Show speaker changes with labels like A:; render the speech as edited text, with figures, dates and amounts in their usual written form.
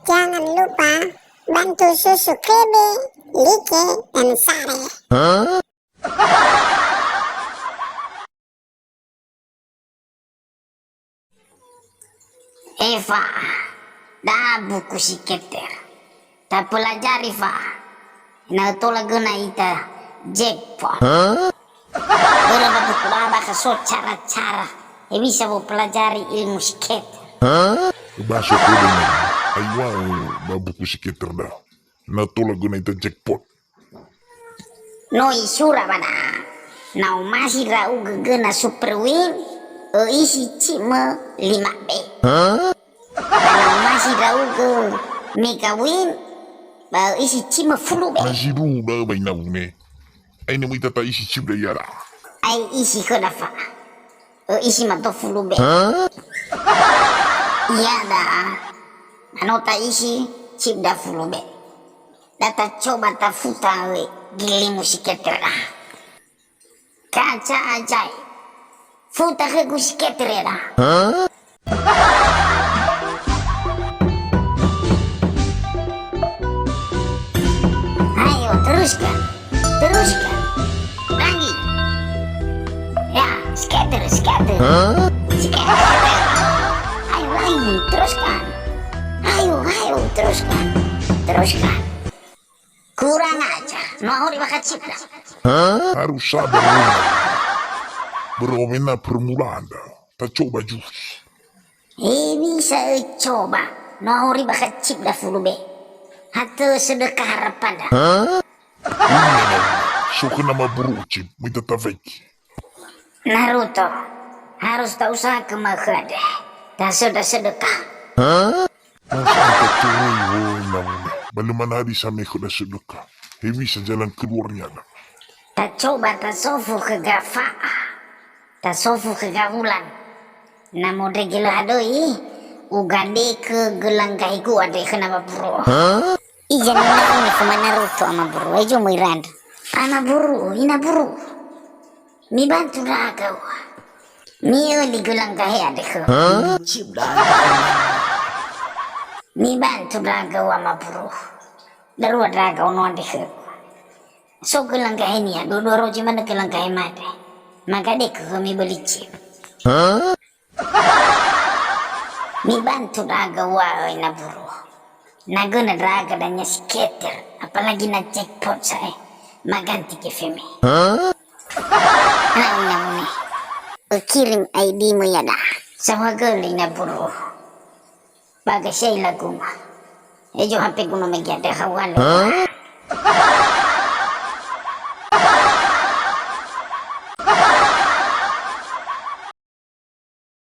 A: Jangan lupa bantu subscribe, like, dan share.
B: Eva, dah buku si keter. Tak pelajari Eva. Nah tu lagu na ita jackpot. Berapa buku laba keso cara-cara. Bisa bu pelajari ilmu si keter.
C: Masuk ko din ay wow, babuko si Keter na. Natulog ko na ito jackpot.
B: No isura bana. Now masih rau gegena super win. Isi cima 5B. Now masih rau ge mega win. Isi cima full B.
C: Nasiru na bay na une. Ay na mo itata isisip na yara.
B: Ay isi ko na fa. Isi mato full B. Iya dah. Ano ta isi chip da full B. Data coba ta futa we gili musiketer dah. Kaca ajai. Futa ke musiketer dah. Ayo teruskan. Teruskan. Lagi. Ya, skater. Skater. Ayo lagi, teruskan. Ayo, teruskan. Kurang aja, mau dibakat cipta.
C: Harus sabar muna. Beromen na permulaan na. Ta coba jus.
B: Bisa coba, mau dibakat cipta full B. Atau sedekah harapan dah.
C: Una na. So ka na maburucip. May tatavek.
B: Naruto, harus tak usah kemahada. Tak sudah sedekah.
C: Masa ang tatuloy ho na une. Baluman hari sa may na sedekah. Hebi sa jalan keluarnya na.
B: Tak coba tak sofu ke gafa. Tak sofu ke gaulan. Namun regila adoi. Ugande ke gelang kahiku ada kenapa bro. Ijan ina ini kuma Naruto ama bro. Ejo mo iranda. Ama bro, ina bro. Mi bantu ragaw. Mi oli gelang kahi ada ke.
C: Chip dah.
B: Mi bantu ragaw ama bro. Darua ragaw no ada ke. So gelang kahi ni ya. Dua roji mana gelang kahi mate. Maka dek ke mi beli chip. Mi bantu raga wa ina buru. Naguna raga danya skater. Apalagi na jackpot saya. Maganti ke femi. Nauna. Kirim ID mo ya dah. Sama girl ina buru. Baga siya ilaguma. Ejo hampir kuno magyada hawalo.